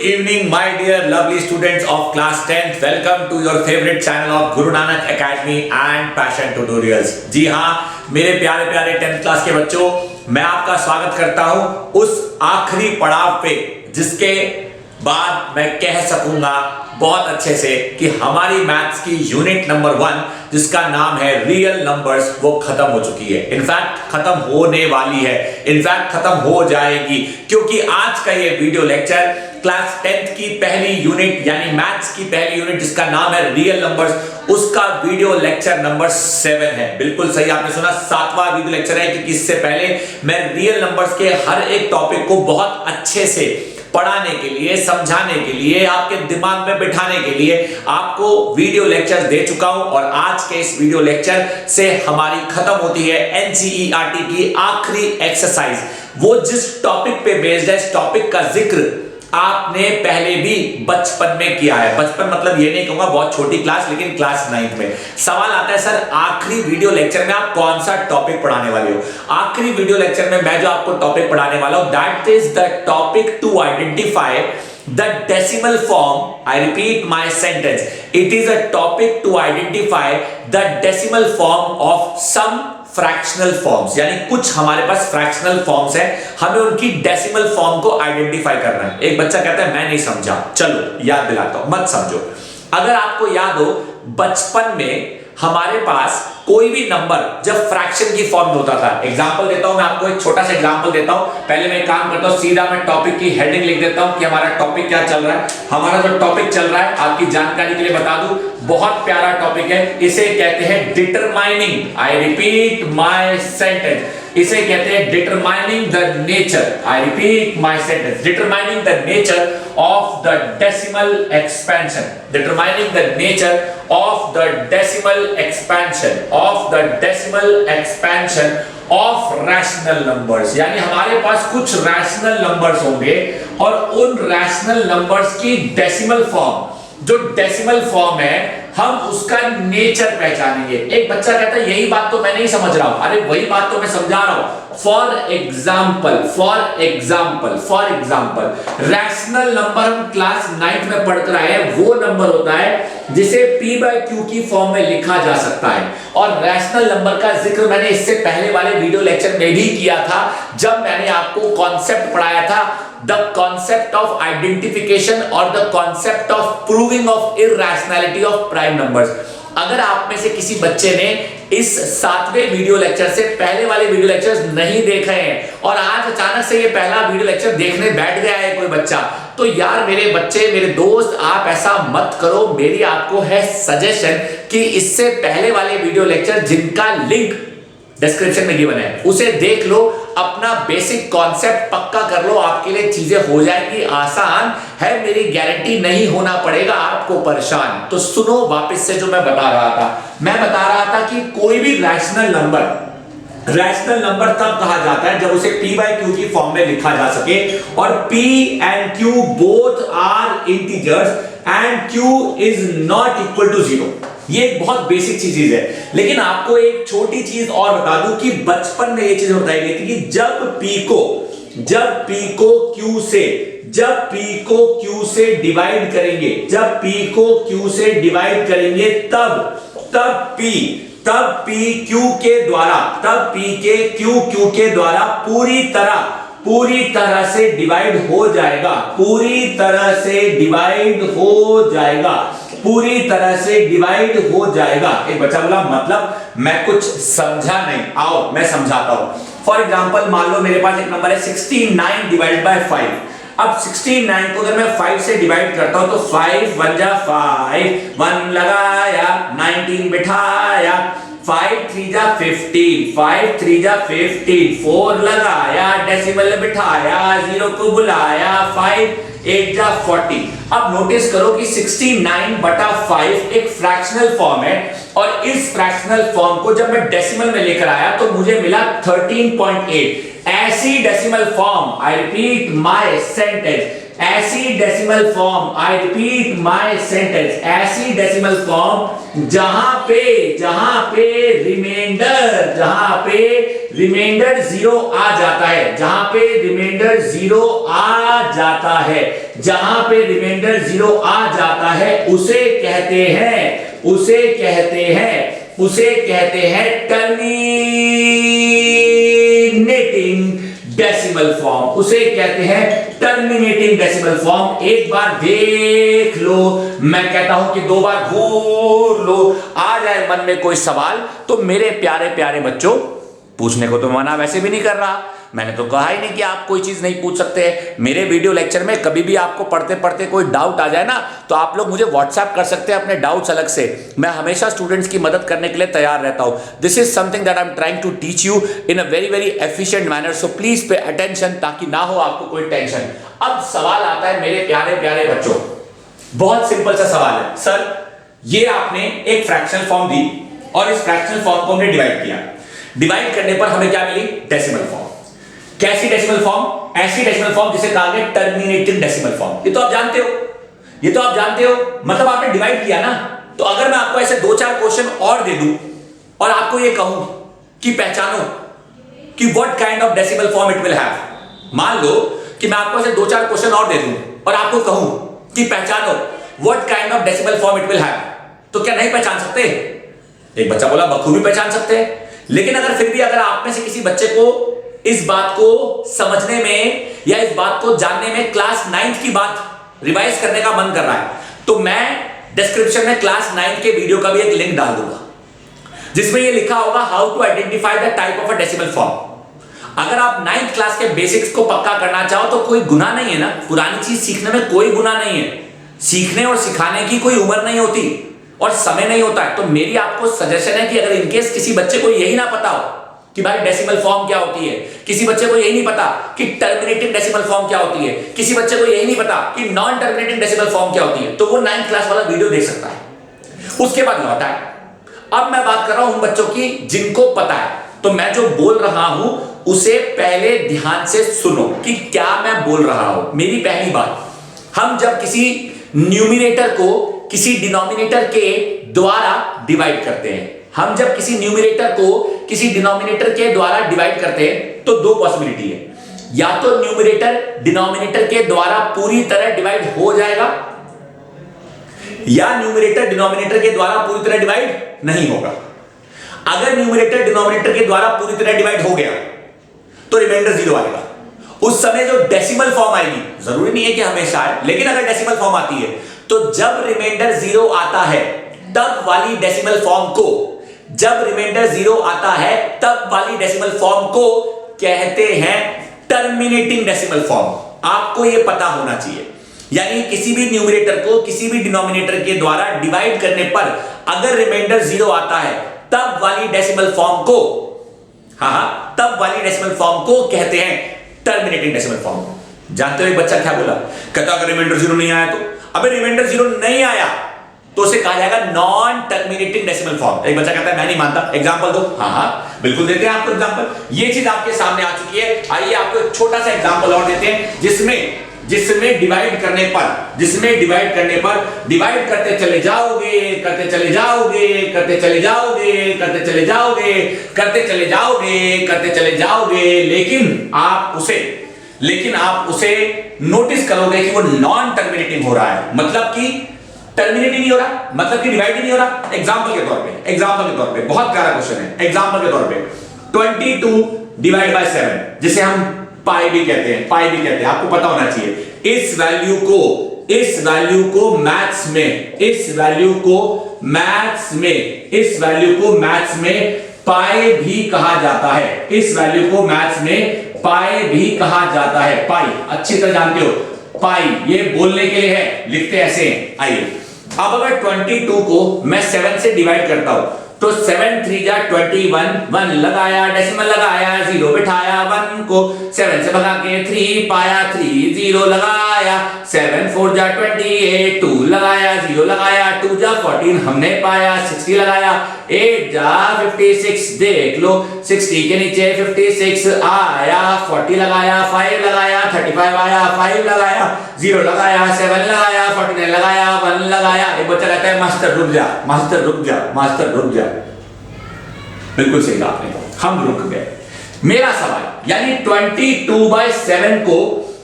evening, my dear lovely students of class 10th. Welcome to your favorite channel of Guru Nanak Academy and Passion Tutorials. जी हाँ, मेरे प्यारे प्यारे 10th class के बच्चों, मैं आपका स्वागत करता हूँ उस आखिरी पड़ाव पे जिसके बाद मैं कह सकूंगा बहुत अच्छे से कि हमारी मैथ्स की यूनिट नंबर 1 जिसका नाम है रियल नंबर्स वो खत्म हो चुकी है। इनफैक्ट खत्म होने वाली है, इनफैक्ट खत्म हो जाएगी, क्योंकि आज का ये वीडियो लेक्चर क्लास 10th की पहली यूनिट यानी मैथ्स की पहली यूनिट जिसका नाम है रियल नंबर्स, उसका वीडियो लेक्चर नंबर 7 है। बिल्कुल सही आपने सुना, 7वां वीडियो लेक्चर है, क्योंकि इससे पहले मैं रियल नंबर्स के हर एक टॉपिक को बहुत अच्छे से पढ़ाने के लिए, समझाने के लिए, आपके दिमाग में बिठाने के लिए आपको वीडियो लेक्चर दे चुका हूं। और आज के इस वीडियो लेक्चर से हमारी खत्म होती है एनसीईआरटी की आखिरी एक्सरसाइज। वो जिस टॉपिक पे बेस्ड है, इस टॉपिक का जिक्र आपने पहले भी बचपन में किया है। बचपन मतलब ये नहीं कहूंगा बहुत छोटी क्लास, लेकिन क्लास 9th में। सवाल आता है सर आखिरी वीडियो लेक्चर में आप कौन सा टॉपिक पढ़ाने वाले हो। आखिरी वीडियो लेक्चर में मैं जो आपको टॉपिक पढ़ाने वाला हूं, that is the topic to identify the decimal form. I repeat my sentence, it is a topic to identify the decimal form of some fractional forms. यानी कुछ हमारे पास फ्रैक्शनल फॉर्म्स हैं, हमें उनकी डेसिमल फॉर्म को आइडेंटिफाई करना है। एक बच्चा कहता है मैं नहीं समझा, चलो याद दिलाता हूं, मत समझो। अगर आपको याद हो, बचपन में हमारे पास कोई भी नंबर जब फ्रैक्शन की फॉर्म में होता था, एग्जांपल देता हूं मैं आपको, एक छोटा सा एग्जांपल देता हूं। पहले मैं काम करता हूं, सीधा मैं टॉपिक की हेडिंग लिख देता हूं कि हमारा टॉपिक क्या चल रहा है। हमारा जो टॉपिक चल रहा है, आपकी जानकारी के लिए बता दूं, बहुत प्यारा टॉपिक है। इसे कहते हैं determining, I repeat my sentence, इसे कहते हैं determining the nature, I repeat my sentence, determining the nature of the decimal expansion, determining the nature of the decimal expansion of rational numbers। यानी हमारे पास कुछ रैशनल नंबर्स होंगे और उन rational numbers की डेसिमल फॉर्म, जो डेसिमल फॉर्म है, हम उसका नेचर पहचानेंगे। एक बच्चा कहता है यही बात तो मैं नहीं समझ रहा हूं। अरे वही बात तो मैं समझा रहा हूं। फॉर एग्जाम्पल रैशनल नंबर हम क्लास 9th में पढ़ कर आए हैं, वो नंबर होता है जिसे p/q की फॉर्म में लिखा जा सकता है। और रैशनल नंबर का जिक्र मैंने इससे पहले वाले वीडियो लेक्चर में भी किया था, जब मैंने आपको कॉन्सेप्ट पढ़ाया था, द कॉन्सेप्ट ऑफ आइडेंटिफिकेशन और the concept of proving of irrationality of prime numbers. अगर आप में से किसी बच्चे ने इस 7वें वीडियो लेक्चर से पहले वाले वीडियो लेक्चर्स नहीं देखे हैं और आज अचानक से ये पहला वीडियो लेक्चर देखने बैठ गया है कोई बच्चा, तो यार मेरे बच्चे, मेरे दोस्त, आप ऐसा मत करो। मेरी आपको है सजेशन कि इससे पहले वाले वीडियो लेक्चर जिनका लिंक डिस्क्रिप्शन में गिवन है, उसे देख लो, अपना बेसिक कॉन्सेप्ट पक्का कर लो, आपके लिए चीजें हो जाएंगी आसान है। मेरी गारंटी नहीं होना पड़ेगा आपको परेशान। तो सुनो वापस से जो मैं बता रहा था। मैं बता रहा था कि कोई भी रैशनल नंबर तब कहा जाता है जब उसे p/q की फॉर्म में लिखा जा सके और p and q both are integers and q is not equal to 0। ये एक बहुत बेसिक चीज है, लेकिन आपको एक छोटी चीज और बता दूं कि बचपन में ये चीज बताई गई थी कि जब p को q से डिवाइड करेंगे, तब p q के द्वारा पूरी तरह से डिवाइड हो जाएगा। एक बच्चा बोला मतलब मैं कुछ समझा नहीं, आओ मैं समझाता हूं। फॉर एग्जांपल मान लो मेरे पास एक नंबर है 69 डिवाइड बाय 5। अब 69 को अगर मैं 5 से डिवाइड करता हूं तो 5 1 जा 5, 1 लगाया, 19 बिठाया, 5 3 जा 15, 5 3 जा 15, 4 लगाया, डेसिमल बिठाया, 0 को बुलाया, 5 8 जा 40। अब नोटिस करो कि 69/5 एक फ्रैक्शनल फॉर्म है और इस फ्रैक्शनल फॉर्म को जब मैं डेसिमल में लेकर आया तो मुझे मिला 13.8। ऐसी decimal form, I repeat my sentence, ऐसी decimal form, I repeat my sentence, ऐसी डेसिमल फॉर्म जहां पे रिमाइंडर जीरो आ जाता है, जहां पे रिमाइंडर जीरो आ जाता है, जहां पे रिमाइंडर जीरो आ जाता है, उसे कहते हैं टर्मिनेटिंग डेसिमल फॉर्म, उसे कहते हैं टर्मिनेटिंग डेसिमल फॉर्म। एक बार देख लो, मैं कहता हूं कि दो बार घूर लो, आ जाए मन में कोई सवाल तो मेरे प्यारे प्यारे बच्चों, पूछने को तो मना वैसे भी नहीं कर रहा, मैंने तो कहा ही नहीं कि आप कोई चीज नहीं पूछ सकते। मेरे वीडियो लेक्चर में कभी भी आपको पढ़ते पढ़ते कोई डाउट आ जाए ना, तो आप लोग मुझे व्हाट्सएप कर सकते हैं अपने डाउट्स अलग से, मैं हमेशा स्टूडेंट्स की मदद करने के लिए तैयार रहता हूं। This is something that I am trying to teach you in a very very efficient manner, so please pay attention, ताकि ना हो आपको कोई टेंशन। अब सवाल आता है मेरे प्यारे प्यारे बच्चों, बहुत सिंपल सा सवाल है, सर ये आपने एक फ्रैक्शनल फॉर्म दी और इस फ्रैक्शनल फॉर्म को हमने डिवाइड किया, डिवाइड करने पर हमें क्या मिली? Decimal form. कैसी डेसिमल फॉर्म? ऐसी डेसिमल फॉर्म जिसे कहा गया टर्मिनेटिंग डेसिमल फॉर्म। ये तो आप जानते हो, मतलब आपने डिवाइड किया ना। तो अगर मैं आपको ऐसे दो चार क्वेश्चन और दे दूं और आपको ये कहूं कि पहचानो कि what kind of decimal form it will have, मान लो कि मैं आपको ऐसे दो चार क्वेश्चन और दे दूं और आपको कहूं कि पहचानो what kind of decimal form it will have, तो क्या नहीं पहचान सकते? एक बच्चा बोला बखूबी पहचान सकते हैं। लेकिन अगर फिर भी अगर आप में से किसी बच्चे को इस बात को समझने में या इस बात को जानने में क्लास 9th की बात रिवाइज करने का मन कर रहा है, तो मैं डिस्क्रिप्शन में क्लास 9th के वीडियो का भी एक लिंक डाल दूंगा, जिसमें ये लिखा होगा how to identify the type of a decimal form. अगर आप 9th क्लास के बेसिक्स को पक्का करना चाहो तो कोई गुनाह नहीं है ना, पुरानी चीज सीखने में कोई गुनाह नहीं है। सीखने और सिखाने की कोई उम्र नहीं होती और समय नहीं होता है। तो मेरी आपको सजेशन है कि अगर इनकेस किसी बच्चे को यही ना पता हो कि भाई डेसिमल फॉर्म क्या होती है, किसी बच्चे को यही नहीं पता कि टर्मिनेटिंग डेसिमल फॉर्म क्या होती है, किसी बच्चे को यही नहीं पता कि नॉन टर्मिनेटिंग डेसिमल फॉर्म क्या होती है, तो वो 9th क्लास वाला वीडियो देख सकता है। उसके बाद लौटा है। अब मैं बात कर रहा हूं उन बच्चों की जिनको पता है, तो मैं जो बोल रहा हूं उसे पहले ध्यान से सुनो कि क्या मैं बोल रहा हूं। मेरी पहली बात, हम जब किसी न्यूमिनेटर को किसी डिनोमिनेटर के द्वारा डिवाइड करते हैं, हम जब किसी न्यूमिनेटर को किसी डिनोमिनेटर के द्वारा डिवाइड करते हैं तो दो पॉसिबिलिटी है, या तो न्यूमिनेटर डिनोमिनेटर के द्वारा पूरी तरह डिवाइड हो जाएगा या न्यूमिनेटर डिनोमिनेटर के द्वारा पूरी तरह डिवाइड नहीं होगा। अगर न्यूमिनेटर डिनोमिनेटर के द्वारा पूरी तरह डिवाइड हो गया तो रिमाइंडर 0 आएगा। उस समय जो डेसिमल फॉर्म आएगी, जरूरी नहीं है कि हमेशा आए, लेकिन अगर डेसिमल फॉर्म आती है तो जब रिमाइंडर 0 आता है तब वाली डेसिमल फॉर्म को, जब रिमाइंडर 0 आता है तब वाली डेसिमल फॉर्म को कहते हैं टर्मिनेटिंग डेसिमल फॉर्म। आपको यह पता होना चाहिए। यानी किसी भी न्यूमरेटर को किसी भी डिनोमिनेटर के द्वारा डिवाइड करने पर अगर रिमाइंडर 0 आता है तब वाली डेसिमल फॉर्म को, तब वाली डेसिमल फॉर्म को कहते हैं टर्मिनेटिंग डेसिमल फॉर्म। जानते हो एक बच्चा क्या बोला? कहता अगर रिमाइंडर 0 नहीं आया तो, अबे रिमाइंडर 0 नहीं आया तो उसे कहा जाएगा नॉन टर्मिनेटिंग डेसिमल फॉर्म। एक बच्चा कहता है मैं नहीं मानता, एग्जांपल दो। बिल्कुल देते हैं आपको एग्जांपल। ये चीज आपके सामने आ चुकी है। आइए आपको एक छोटा सा एग्जांपल और देते हैं जिसमें डिवाइड करने पर डिवाइड करते चले जाओगे, करते चले जाओगे, करते चले जाओगे, करते चले जाओगे, करते चले जाओगे, करते चले जाओगे, लेकिन आप उसे नोटिस करोगे कि वो नॉन टर्मिनेटिंग हो रहा है, मतलब कि टर्मिनेट ही नहीं हो रहा, मतलब कि डिवाइड ही नहीं हो रहा। एग्जांपल के तौर पे बहुत प्यारा क्वेश्चन है। एग्जांपल के तौर पे 22 डिवाइड बाय 7, जिसे हम पाई भी कहते हैं, आपको पता होना चाहिए। इस वैल्यू को मैथ्स में पाई भी कहा जाता है। इस वैल्यू को मैथ्स में पाई भी कहा जाता है। पाई अच्छी तरह जानते हो, पाई ये बोलने के लिए है, लिखते ऐसे हैं। आइए अब अगर 22 को मैं 7 से डिवाइड करता हूं तो 7 3 जा 21, 1 लगाया, डेसिमल लगाया, 0 बिठाया, 1 को 7 से भगा के 3 पाया, 3 0 लगाया, 7 4 जा 28, 2 लगाया, 0 लगाया, 2 जा 14 हमने पाया, 60 लगाया, 8 जा 56, देख लो 60 के नीचे 56 आया, 40 लगाया, 5 लगाया, 35 आया, 5 लगाया, 0 लगाया, 7 लगाया, 49 लगाया, 1 लगाया। एक बच्चा कहता है मास्टर रुक जा, मास्टर रुक जा, मास्टर रुक जा। बिल्कुल सही कहा आपने, हम रुक गए। मेरा सवाल यानी 22/7 को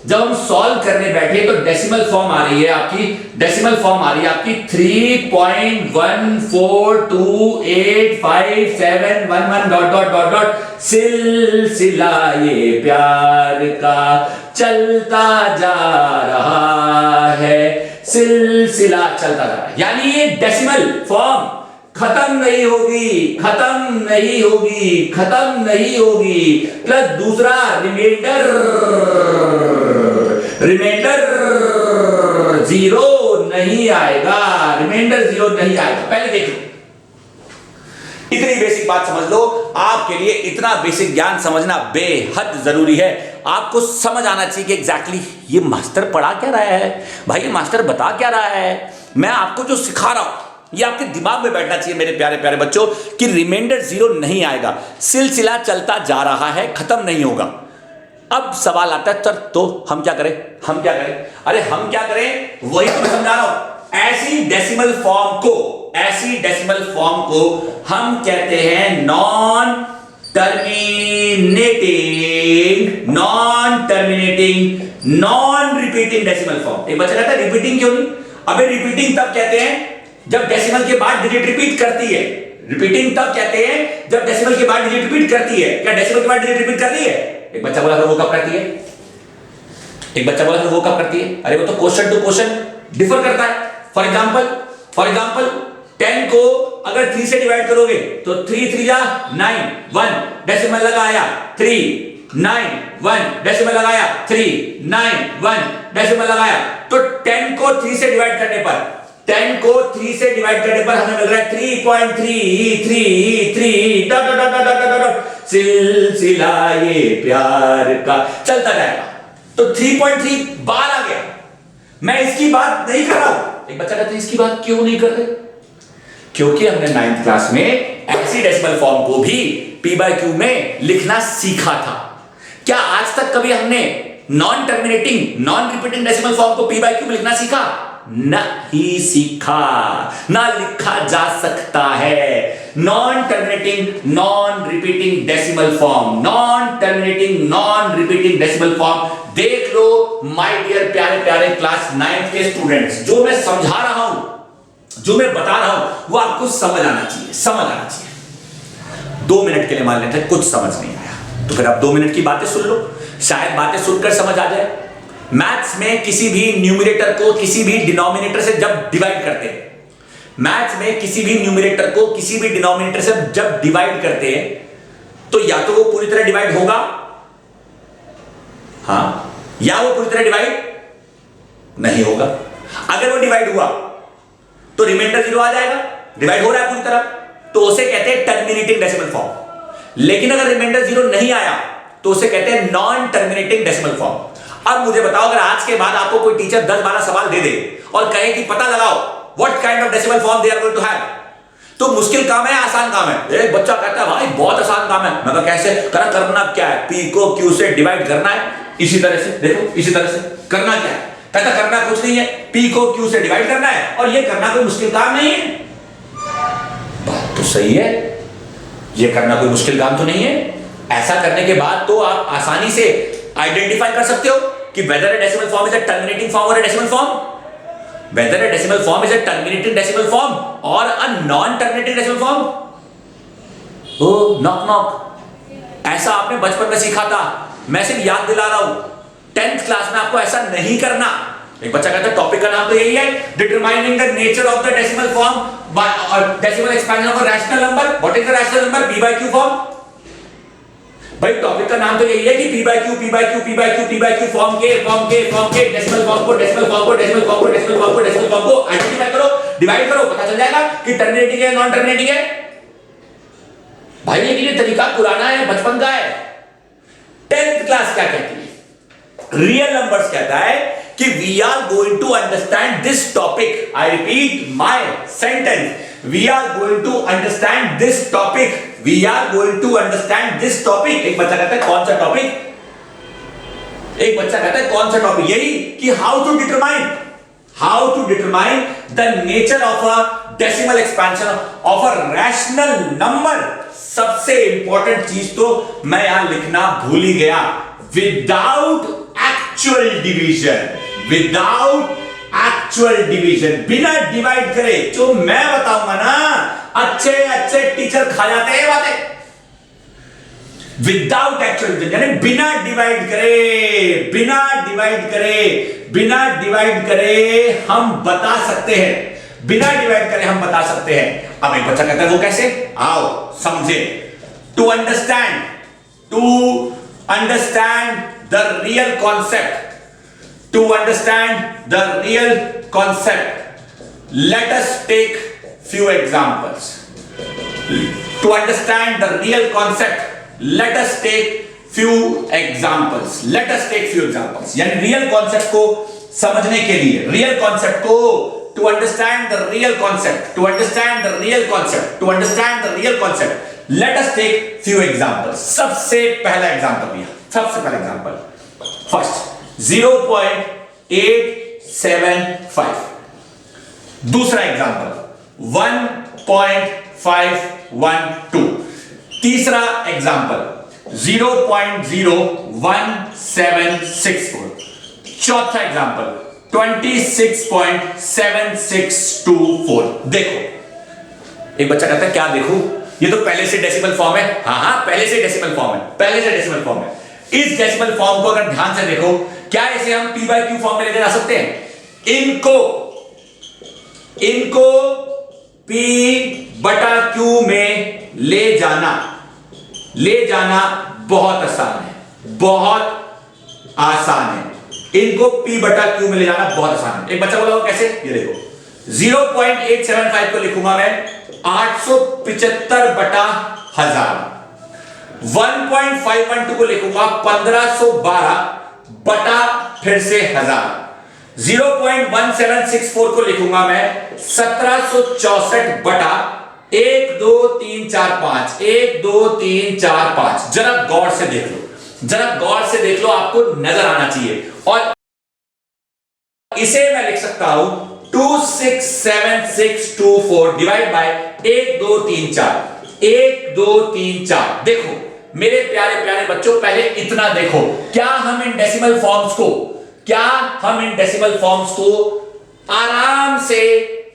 जब हम सॉल्व करने बैठे तो डेसिमल फॉर्म आ रही है आपकी, डेसिमल फॉर्म आ रही है आपकी 3.14285711 ... सिलसिला ये प्यार का चलता जा रहा है, सिलसिला चलता जा रहा है। यानी ये डेसिमल फॉर्म खत्म नहीं होगी, खत्म नहीं होगी, खत्म नहीं होगी। प्लस दूसरा रिमाइंडर, रिमाइंडर 0 नहीं आएगा, रिमाइंडर 0 नहीं आएगा। पहले देखो, इतनी बेसिक बात समझ लो। आपके लिए इतना बेसिक ज्ञान समझना बेहद जरूरी है। आपको समझ आना चाहिए कि एग्जैक्टली ये मास्टर पढ़ा क्या रहा है, भाई ये मास्टर बता क्या रहा है। मैं आपको जो सिखा रहा हूं ये आपके दिमाग में बैठना चाहिए मेरे प्यारे प्यारे बच्चों, कि रिमाइंडर 0 नहीं आएगा, सिलसिला चलता जा रहा है, खत्म नहीं होगा। अब सवाल आता है सर तो हम क्या करें, हम क्या करें? अरे हम क्या करें वही तो मैं समझा रहा हूं। ऐसी डेसिमल फॉर्म को, ऐसी डेसिमल फॉर्म को हम कहते हैं non terminating, non terminating, non repeating decimal form. एक बच्चा कहता है रिपीटिंग क्यों नहीं? अबे रिपीटिंग तब कहते हैं जब डेसिमल के बाद डिजिट रिपीट करती है। रिपीटिंग तब कहते हैं जब डेसिमल के बाद डिजिट रिपीट करती है। क्या डेसिमल के बाद डिजिट रिपीट करती है? एक बच्चा बोला वो कब करती है, एक बच्चा बोला वो कब करती है? अरे वो तो क्वेश्चन टू क्वेश्चन डिफर करता है। फॉर एग्जांपल 10 को अगर 3 से डिवाइड करोगे तो 3 3 जा 9, 1 डेसिमल लगाया 3 9 1 डेसिमल लगाया 3 9 1 डेसिमल लगाया। तो 10 को 3 से डिवाइड करने पर, 10 को 3 से डिवाइड करने पर हमें मिल रहा है 3.333 dot dot dot dot dot. सिलसिला ये प्यार का चलता जाएगा। तो 3.3 बार आ गया। मैं इसकी बात नहीं कर रहा हूं। एक बच्चा कहता है इसकी बात क्यों नहीं कर रहे? क्योंकि हमने 9th क्लास में ऐसी डेसिमल फॉर्म को भी p/q में लिखना सीखा था। क्या आज तक कभी हमने non terminating, non repeating decimal form को p/q में लिखना सीखा? नहीं सीखा, ना लिखा जा सकता है। Non terminating, non repeating decimal form, non terminating, non repeating decimal form. देख लो माय डियर प्यारे प्यारे क्लास 9th के स्टूडेंट्स, जो मैं समझा रहा हूं, जो मैं बता रहा हूं वो आपको समझ आना चाहिए, समझ आना चाहिए। 2 मिनट के लिए मान लेते हैं कुछ समझ नहीं आया तो फिर आप 2 मिनट की बातें सुन लो, शायद बातें सुनकर समझ आ जाए। मैथ्स में किसी भी न्यूमरेटर को किसी भी डिनोमिनेटर से जब डिवाइड करते हैं, मैथ्स में किसी भी न्यूमरेटर को किसी भी डिनोमिनेटर से जब डिवाइड करते हैं तो या तो वो पूरी तरह डिवाइड होगा, हां, या वो पूरी तरह डिवाइड नहीं होगा। अगर वो डिवाइड हुआ तो रिमाइंडर 0 आ जाएगा, डिवाइड हो रहा है पूरी तरह, तो उसे कहते हैं टर्मिनेटिंग डेसिमल फॉर्म। लेकिन अगर रिमाइंडर 0 नहीं आया तो उसे कहते हैं नॉन टर्मिनेटिंग डेसिमल फॉर्म। अब मुझे बताओ, अगर आज के बाद आपको कोई टीचर 10-12 सवाल दे दे और कहे कि पता लगाओ what kind of decimal form they are going to have, तो मुश्किल काम है आसान काम है? एक बच्चा कहता है भाई बहुत आसान काम है। मैं कहा कैसे? करना क्या है? p को q से डिवाइड करना है, इसी तरह से देखो, इसी तरह से करना क्या है? कहता करना कुछ नहीं है, p को q से डिवाइड करना है और ये करना कोई मुश्किल काम नहीं है। बात तो सही है, ये करना कोई मुश्किल काम तो नहीं है। ऐसा करने के बाद तो आप आसानी से आइडेंटिफाई कर सकते हो कि whether a decimal form is a terminating form or a decimal form, whether a decimal form is a terminating decimal form or a non-terminating decimal form। Knock knock, ऐसा आपने बचपन में सीखा था, मैं सिर्फ याद दिला रहा हूं। 10th क्लास में आपको ऐसा नहीं करना। एक बच्चा कहता है टॉपिक का नाम तो यही है, determining the nature of the decimal form by decimal expansion of a rational number. What is the rational number? p/q form. भाई टॉपिक का नाम तो यही है कि p/q फॉर्म के डेसिमल फॉर्म को आइडेंटिफाई करो, डिवाइड करो, पता चल जाएगा कि टर्मिनेटिंग है नॉन टर्मिनेटिंग है। भाई लेकिन ये तरीका पुराना है, बचपन का है। 10th क्लास क्या कहती है? रियल नंबर्स कहता है कि we are going to understand this topic. I repeat my sentence, we are going to understand this topic, we are going to understand this topic. एक बच्चा कहता है कौन सा टॉपिक? एक बच्चा कहता है कौन सा टॉपिक, यही कि how to determine the nature of a decimal expansion of a rational number. सबसे इंपॉर्टेंट चीज तो मैं यहां लिखना भूल ही गया, विदाउट एक्चुअल डिवीजन, बिना डिवाइड करे। जो मैं बताऊंगा ना, अच्छे टीचर खा जाते हैं बातें। विदाउट एक्चुअल डिवीजन यानी बिना डिवाइड करे हम बता सकते हैं, अब एक बच्चा कहता है वो कैसे, आओ समझे। To understand the real concept, let us take few examples. To understand the real concept, let us take few examples. यानी रियल कॉन्सेप्ट को समझने के लिए, to understand the real concept, let us take few examples. सबसे पहला example first 0.875, दूसरा example 1.512, तीसरा example 0.01764, चौथा एग्जांपल 26.7624। देखो, एक बच्चा कहता है क्या देखो, ये तो पहले से डेसिमल फॉर्म है। हाँ, पहले से डेसिमल फॉर्म है। इस डेसिमल फॉर्म को अगर ध्यान से देखो, क्या इसे हम p by q फॉर्म में लेके जा सकते हैं? इनको p बटा q में ले जाना बहुत आसान है। इनको p बटा q में ले जाना बहुत आसान है। एक बच्चा बोला वो कैसे, ये देखो 0.875 को लिखूंगा मैं 875 बटा 1000, 1.512 को लिखूंगा 1512 बटा फिर से 1000, 0.1764 को लिखूंगा मैं 1764 बटा 1 2 3 4 5, 1 2 3 4 5। जरा गौर से देख लो, आपको नजर आना चाहिए। और इसे मैं लिख सकता हूं 267624 डिवाइड बाय 1 2 3 4, 1 2 3 4। देखो मेरे प्यारे बच्चों, पहले इतना देखो, क्या हम इन डेसिमल फॉर्म्स को आराम से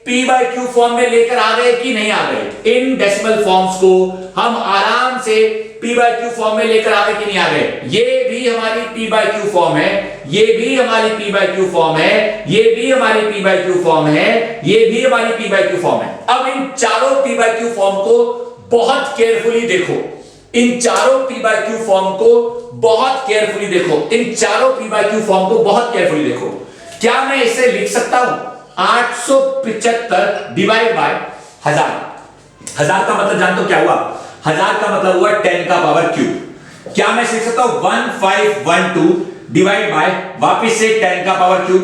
p by q फॉर्म में लेकर आ गए कि नहीं आ गए? इन डेसिमल फॉर्म्स को हम आराम से p by q फॉर्म में लेकर आ गए कि नहीं आ गए? ये भी हमारी p by q फॉर्म है, ये भी हमारी p by q फॉर्म है, ये भी हमारी p by q फॉर्म है, ये भी हमारी p by q फॉर्म है। अब इन चारों p by q फॉर्म को बहुत केयरफुली देखो, इन चारों p by q फॉर्म को बहुत केयरफुली देखो। क्या मैं इसे लिख सकता हूं 875 डिवाइड बाय 1000? 1000 का मतलब जानते हो क्या हुआ? 1000 का मतलब हुआ 10 का पावर क्यूब। क्या मैं लिख सकता हूं 1512 डिवाइड बाय वापिस से 10 का पावर क्यूब?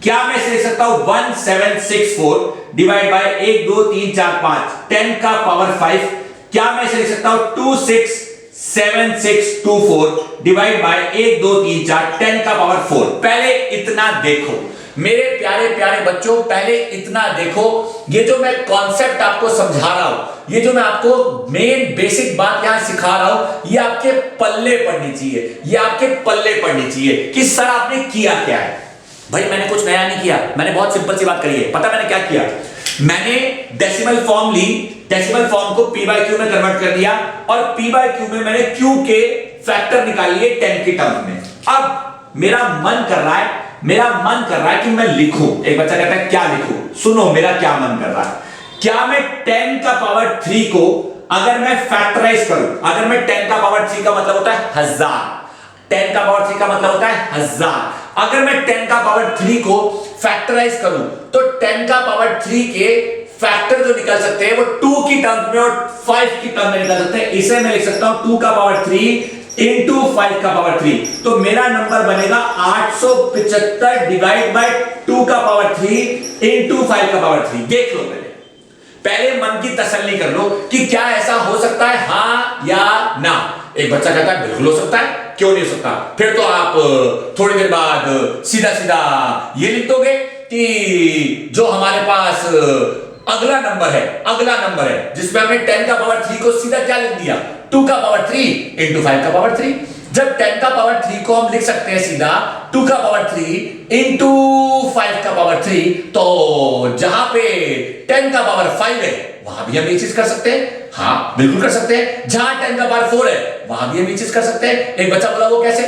क्या मैं लिख सकता हूं 1764 डिवाइड बाय 1 2 3 4 5 10 का पावर 5? क्या मैं लिख सकता हूं 267624 डिवाइड बाय 1 2 3 4 10 का पावर 4? पहले इतना देखो मेरे प्यारे बच्चों, पहले इतना देखो। ये जो मैं कॉन्सेप्ट आपको समझा रहा हूं, ये जो मैं आपको मेन बेसिक बात यहां सिखा रहा हूं, ये आपके पल्ले पड़नी चाहिए कि सर आपने किया क्या है। भाई मैंने कुछ नया नहीं किया, मैंने बहुत सिंपल सी बात करी है। पता मैंने क्या किया? मैंने डेसिमल फॉर्म को p by q में कन्वर्ट कर दिया और p by q में मैंने q के फैक्टर निकाल लिए 10 की टर्म में। अब मेरा मन कर रहा है कि मैं लिखूं। एक बच्चा कहता है क्या लिखूं? सुनो मेरा क्या मन कर रहा है। क्या मैं 10 का पावर 3 को अगर मैं फैक्टराइज करूं, 10 का पावर 3 का मतलब होता है 1000, 10 का पावर 3 का मतलब होता है 1000। अगर मैं 10 का पावर 3 को फैक्टराइज करूं तो 10 का पावर 3 के फैक्टर जो निकल सकते हैं वो 2 की टर्म में और 5 की टर्म में निकल सकते हैं। इसे मैं लिख सकता हूं 2 का पावर 3 इंटू 5 का पावर 3। तो मेरा नंबर बनेगा 875 डिवाइड बाय 2 का पावर 3 इंटू 5 का पावर 3। देख लो पहले मन की तसल्ली कर लो कि क्या ऐसा हो सकता है, हां या ना। एक बच्चा कहता है बिल्कुल हो सकता है, क्यों नहीं हो सकता? फिर तो आप थोड़ी देर बाद सीधा सीधा ये लिख दोगे कि जो हमारे पास अगला नंबर है जिसमें हमने 10 का पावर 3 को सीधा क्या लिख दिया, 2 का पावर 3 इंटू 5 का पावर 3। जब 10 का पावर 3 को हम लिख सकते हैं सीधा 2 का पावर 3 इंटू 5 का पावर 3, तो जहां पे 10 का पावर 5 है वहां भी हम ये चीज कर सकते हैं। हाँ बिल्कुल कर सकते हैं। जहां 10 का पावर 4 है वहां भी हम ये चीज कर सकते हैं। एक बच्चा बोला वो कैसे?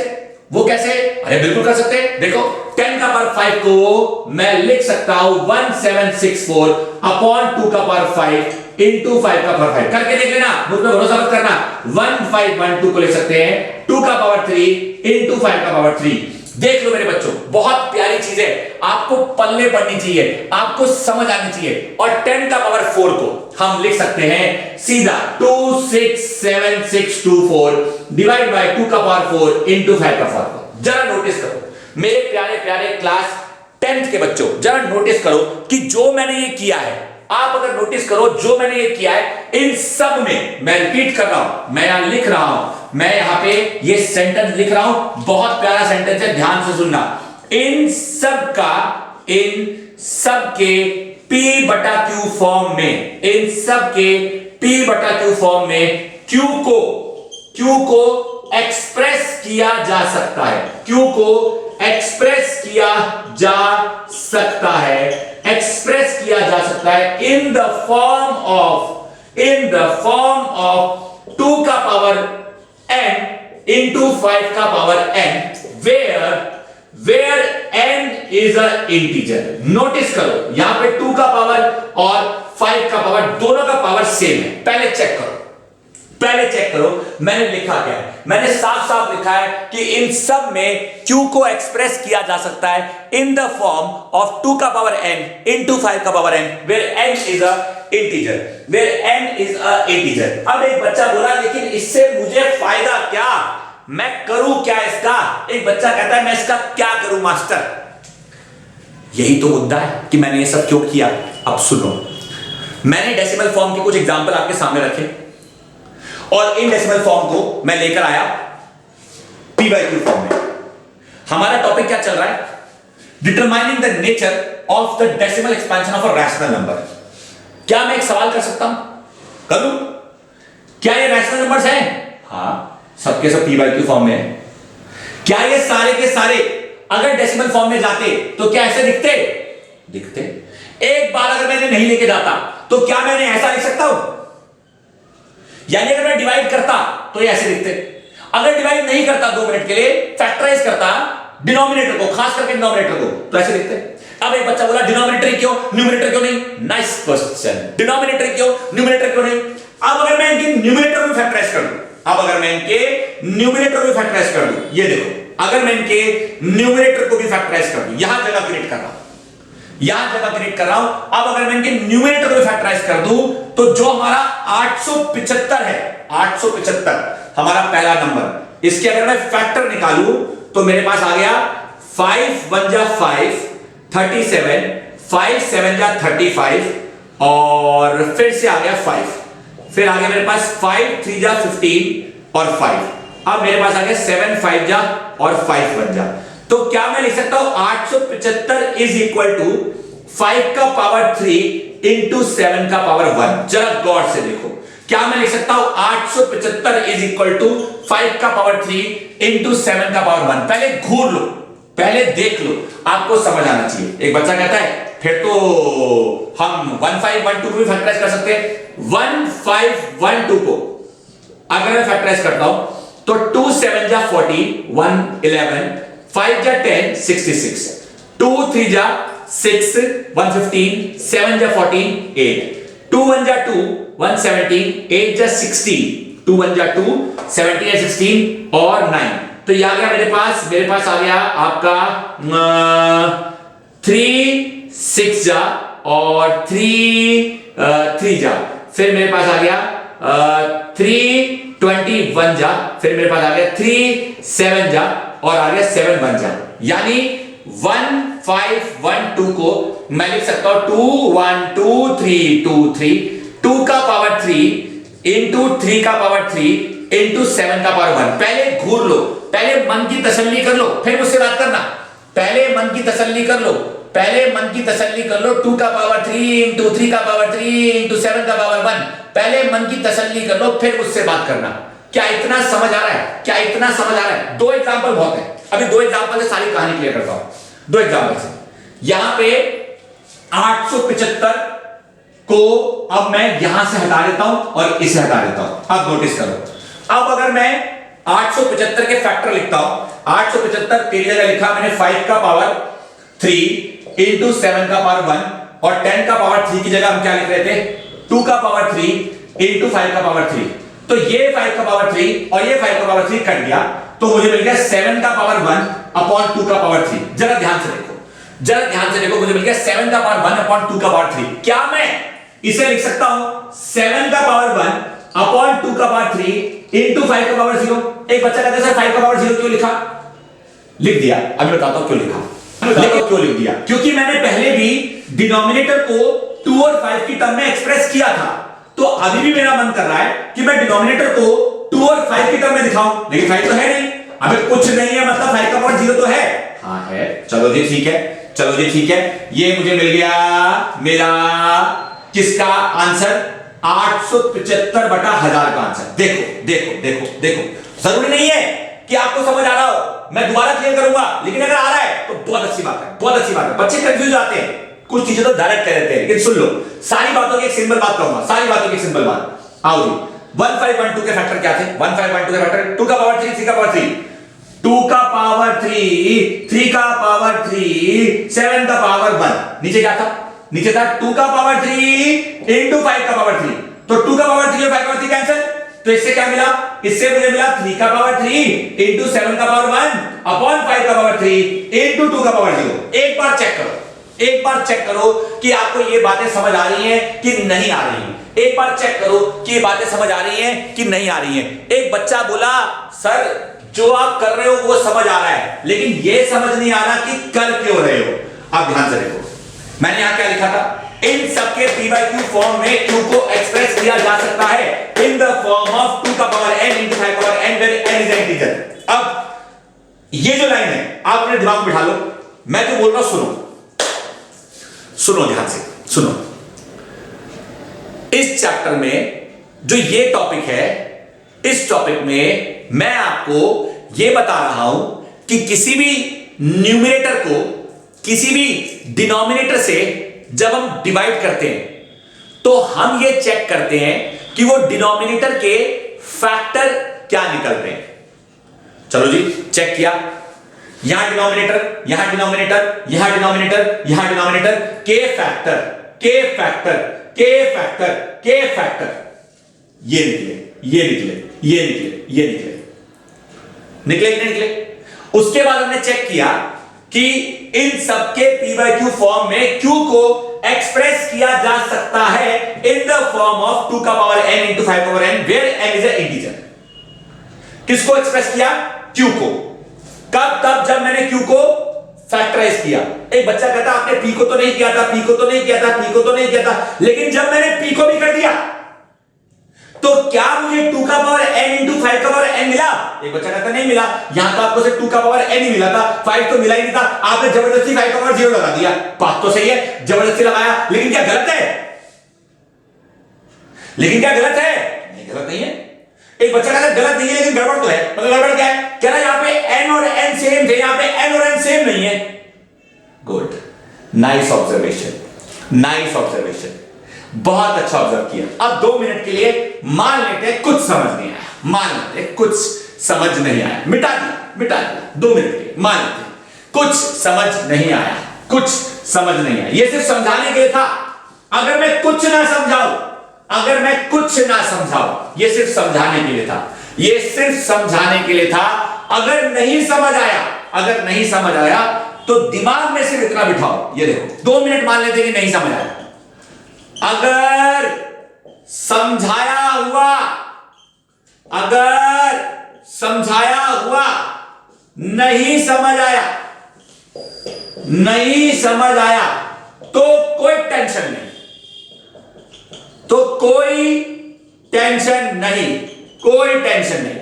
अरे बिल्कुल कर सकते हैं। देखो 10 का पावर 5 को मैं लिख सकता हूं 1764 अपॉन 2 का पावर 5 इंटू 5 का पावर 5। करके देख लेना, मुझ पर भरोसा मत करना। 1512 को लिख सकते हैं 2 का पावर 3 इंटू 5 का पावर 3। देख लो मेरे बच्चों, बहुत प्यारी चीज है, आपको पल्ले पड़नी चाहिए, आपको समझ आनी चाहिए। और 10 का पावर 4 को हम लिख सकते हैं सीधा 26764 डिवाइड बाय 2 का पावर 4 इंटू 5 का पावर 4। जरा नोटिस करो मेरे प्यारे प्यारे क्लास 10th के बच्चों, जरा नोटिस करो कि जो मैंने ये किया है, आप अगर नोटिस करो जो मैंने ये किया है, इन सब में मैं रिपीट कर रहा हूं, मैं यहां लिख रहा हूं, मैं यहां पे ये सेंटेंस लिख रहा हूं, बहुत प्यारा सेंटेंस है, ध्यान से सुनना। इन सब के P बटा Q फॉर्म में, इन सब के P बटा Q फॉर्म में Q को एक्सप्रेस किया जा सकता है, Q को एक्सप्रेस किया जा सकता है, एक्सप्रेस किया जा सकता है इन द फॉर्म ऑफ 2 का पावर n इंटू 5 का power n, where n is a integer. Notice करो यहां पे 2 का पावर और 5 का पावर दोनों का पावर सेम है। पहले चेक करो मैंने लिखा क्या है। मैंने साफ साफ लिखा है कि इन सब में Q को एक्सप्रेस किया जा सकता है इन द फॉर्म ऑफ 2 का पावर n इंटू 5 का power n, where n is a integer. अब एक बच्चा बोला लेकिन इससे मुझे फायदा क्या, मैं करूं क्या इसका? एक बच्चा कहता है मैं इसका क्या करूं मास्टर? यही तो मुद्दा है कि मैंने ये सब क्यों किया। अब सुनो, मैंने डेसिमल फॉर्म के कुछ एग्जांपल आपके सामने रखे और इन डेसिमल फॉर्म को मैं लेकर आया p/q फॉर्म में। हमारा टॉपिक क्या चल रहा है? Determining the nature of the decimal expansion of a rational number. क्या मैं एक सवाल कर सकता हूं? करूं? क्या ये रैशनल नंबर्स हैं? हां, सबके सब p/q फॉर्म में है। क्या ये सारे के सारे अगर डेसिमल फॉर्म में जाते तो क्या ऐसे दिखते? एक बार अगर मैंने नहीं लेके जाता तो क्या मैंने ऐसा लिख सकता हूं? यानी अगर मैं डिवाइड करता तो ये ऐसे दिखते। अगर डिवाइड नहीं करता 2 मिनट के लिए, फैक्टराइज करता डिनोमिनेटर को, खास करके डिनोमिनेटर को, तो ऐसे दिखते। अब एक बच्चा बोला डिनोमिनेटर क्यों, न्यूमरेटर क्यों नहीं? Nice question. डिनोमिनेटर क्यों, न्यूमरेटर क्यों नहीं? अब अगर मैं इनके न्यूमरेटर में फैक्टराइज कर दूं, ये देखो, अगर मैं इनके न्यूमरेटर को भी फैक्टराइज कर दूं, यहां जगह क्रिएट कर रहा हूं, अब अगर मैं इनके न्यूमरेटर को फैक्टराइज कर दूं तो जो हमारा 875 है, 875 हमारा पहला नंबर, इसके अगर मैं फैक्टर निकालूं तो मेरे पास आ गया 5 1 जा 5 37, 5 7 जा 35 और फिर से आ गया 5, फिर आ गया मेरे पास 5 3 जा 15 और 5, अब मेरे पास आ गया 7 5 जा और 5 1 जा। तो क्या मैं लिख सकता हूं 875 इज इक्वल टू 5 का पावर 3 इंटू 7 का पावर 1? जरा गौर से देखो, क्या मैं लिख सकता हूं 875 इज इक्वल टू 5 का पावर 3 इंटू 7 का पावर 1? पहले घूर लो, पहले देख लो, आपको समझ आना चाहिए। एक बच्चा कहता है फिर तो हम 1512 को भी फैक्टराइज कर सकते हैं। 1512 को अगर मैं फैक्टराइज करता हूं तो 2 7 जा 40 1 11, 5 जा 10 66, 2 3 जा 6 115, 7 जा 14 8, 2 1 जा 2 117, 8 जा 16, 2 1 जा 2 17 and 16 और 9। तो ये आ गया मेरे पास आ गया आपका 3 6 जा और 3 जा, फिर मेरे पास आ गया 3 21 जा, फिर मेरे पास आ गया 3 7 जा और आ गया 7 1 जा। यानी 1512 को मैं लिख सकता हूं 2 1 2 3 2 3, 2 का पावर 3 इंटू 3 का पावर 3 इंटू 7 का पावर 1। पहले घूर लो, पहले मन की तसल्ली कर लो, फिर मुझसे बात करना। पहले मन की तसल्ली कर लो, पहले मन की तसल्ली कर लो। 2 का पावर 3 इंटू 3 का पावर 3 इंटू 7 का पावर 1। पहले मन की तसल्ली कर लो, फिर मुझसे बात करना। क्या इतना समझ आ रहा है? क्या इतना समझ आ रहा है? दो एग्जांपल बहुत है, अभी दो एग्जांपल से सारी कहानी क्लियर करता हूं। दो एग्जांपल से यहां पे 875 को अब मैं यहां से हटा देता हूं और इसे हटा देता हूं। अब नोटिस करो, अब अगर मैं 875 के फैक्टर लिखता हूं, 875 तेरी जगह लिखा मैंने 5 का पावर 3 इंटू 7 का पावर 1 और 10 का पावर 3 की जगह हम क्या लिख रहे थे? 2 का पावर 3 इंटू 5 का पावर 3। तो ये 5 का पावर 3 और ये 5 का पावर 3 कट गया, तो मुझे मिल गया 7 का पावर 1 अपॉन 2 का पावर 3। जरा ध्यान से देखो, जरा ध्यान से देखो, मुझे मिल गया 7 का पावर 1 अपॉन 2 का पावर 3। क्या मैं इसे लिख सकता हूं 7 का पावर 1 अपॉन 2 का पावर 3 इंटू 5 का पावर 0? एक बच्चा कहता है सर 5 का पावर 0 क्यों लिखा? लिख दिया, अभी बताता हूं क्यों लिखा। देखो क्यों लिख दिया, क्योंकि मैंने पहले भी डिनोमिनेटर को 2 और 5 की टर्म में एक्सप्रेस किया था। तो अभी भी मेरा मन कर रहा है कि मैं डिनोमिनेटर को 2 और 5 की टर्म में दिखाऊं, लेकिन 5 तो है नहीं। अबे कुछ नहीं है मतलब 5 का पावर 0 तो है। हाँ है, चलो जी ठीक है, चलो जी ठीक है। ये मुझे मिल गया मेरा किसका आंसर? 875 बटा 1000 का आंसर। देखो देखो देखो देखो, जरूरी नहीं है कि आपको समझ आ रहा हो, मैं दोबारा क्लियर करूंगा, लेकिन अगर आ रहा है तो बहुत अच्छी बात है, बहुत अच्छी बात है। बच्चे कंफ्यूज आते हैं, कुछ चीजें तो डायरेक्ट कह देते हैं, लेकिन सुन लो, सारी बातों की एक सिंपल बात कहूंगा, सारी बातों की एक सिंपल बात। आओ जी, 1512 के फैक्टर क्या थे? 1512 के फैक्टर 2 का पावर 3 3 का पावर 3, 2 का पावर 3 3 का पावर 3 7 का पावर 1। नीचे क्या था? नीचे था 2 का पावर 3 इंटू 5 का पावर 3। तो 2 का पावर 3 और 5 का पावर 3 कैंसिल, तो इससे क्या मिला? इससे मुझे मिला 3 का पावर 3 इंटू 7 का पावर 1 अपॉन 5 का पावर 3 इंटू 2 का पावर 0। एक बार चेक करो, एक बार चेक करो कि आपको ये बातें समझ आ रही हैं कि नहीं आ रही हैं। एक बार चेक करो कि ये बातें समझ आ रही हैं कि नहीं आ रही हैं। एक बच्चा बोला सर जो आप कर रहे हो वो समझ आ रहा है, लेकिन ये समझ नहीं आ रहा कि कर क्यों रहे हो। अब ध्यान से देखो, मैंने यहां क्या लिखा था? इन सबके p by q फॉर्म में q को एक्सप्रेस किया जा सकता है इन द फॉर्म ऑफ 2 का पावर n इंटू 5 का power n where n is an integer. अब ये जो लाइन है आप अपने दिमाग में बिठा लो, मैं जो बोल रहा हूं सुनो, सुनो ध्यान से सुनो। इस चैप्टर में जो ये टॉपिक है, इस टॉपिक में मैं आपको ये बता रहा हूं कि किसी भी न्यूमरेटर को किसी भी डिनोमिनेटर से जब हम डिवाइड करते हैं तो हम ये चेक करते हैं कि वो डिनोमिनेटर के फैक्टर क्या निकलते हैं। चलो जी चेक किया, यहां डिनोमिनेटर, यहां डिनोमिनेटर, यहां डिनोमिनेटर, यहां डिनोमिनेटर, के फैक्टर, के फैक्टर, के फैक्टर, के फैक्टर, ये निकले, ये निकले, ये निकले, ये निकले, निकले कि नहीं निकले। उसके बाद हमने चेक किया कि इन सबके p by q फॉर्म में q को एक्सप्रेस किया जा सकता है इन द फॉर्म ऑफ 2 का power n into 5 power n where n is a integer. किसको एक्सप्रेस किया? q को। कब? तब जब मैंने q को फैक्टराइज किया। एक बच्चा कहता आपने p को तो नहीं किया था, p को तो नहीं किया था, p को तो नहीं किया था, लेकिन जब मैंने p को भी कर दिया तो क्या मुझे 2 का पावर n इंटू 5 का पावर n मिला? एक बच्चा कहता नहीं मिला। यहां तो आपको सिर्फ 2 का पावर n ही मिला था, 5 तो मिला ही नहीं था, आपने जबरदस्ती 5 का पावर 0 लगा दिया। बात तो सही है, जबरदस्ती लगाया, लेकिन क्या गलत है? लेकिन क्या गलत है? नहीं गलत नहीं है। एक बच्चा कहता गलत नहीं है लेकिन गड़बड़ तो है। मतलब गड़बड़ क्या है? कह रहा यहां पे n और n सेम थे, यहां पे n और n सेम नहीं है। Good, nice observation, nice observation, बहुत अच्छा ऑब्जर्व किया। अब 2 मिनट के लिए मान लेते हैं कुछ समझ नहीं आया, मान लेते हैं कुछ समझ नहीं आया, मिटा दिया, मिटा दिया। 2 मिनट के लिए मान लेते हैं कुछ समझ नहीं आया, कुछ समझ नहीं आया। ये सिर्फ समझाने के लिए था। अगर मैं कुछ ना समझाऊं, अगर मैं कुछ ना समझाऊं, ये सिर्फ समझाने के लिए था, ये सिर्फ समझाने के लिए था। अगर नहीं समझ आया, अगर नहीं समझ आया तो दिमाग में सिर्फ इतना बिठाओ, ये देखो 2 मिनट मान लेते कि नहीं समझ आया। अगर समझाया हुआ, अगर समझाया हुआ नहीं समझ आया, नहीं समझ आया तो कोई टेंशन नहीं, तो कोई टेंशन नहीं। कोई टेंशन नहीं।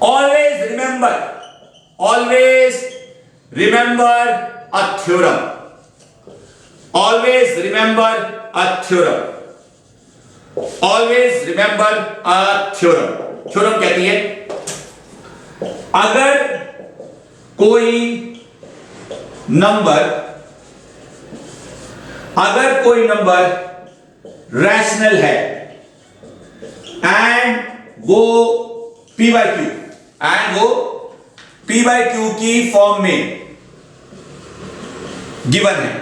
Always remember a theorem, always remember a theorem, always remember a theorem. Theorem कहती है अगर कोई नंबर रैशनल है एंड वो p बाय क्यू की फॉर्म में गिवन है,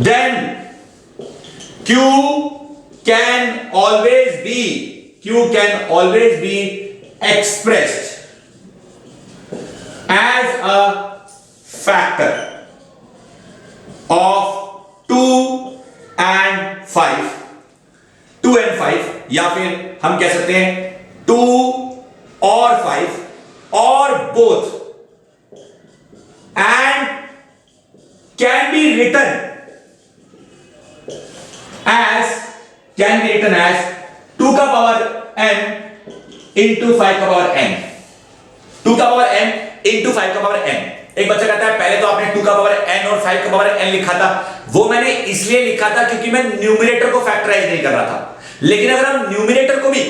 then q can always be expressed as a factor of 2 and 5, या फिर हम कह सकते हैं 2 और 5 और both, and can be written as 2 का पावर n into 5 का पावर n, 2 का पावर n into 5 का पावर n। एक बच्चा कहता है पहले तो आपने 2 का पावर n और 5 का पावर n लिखा था, वो मैंने इसलिए लिखा था क्योंकि मैं न्यूमरेटर को फैक्टराइज नहीं कर रहा था। लेकिन अगर हम न्यूमरेटर को भी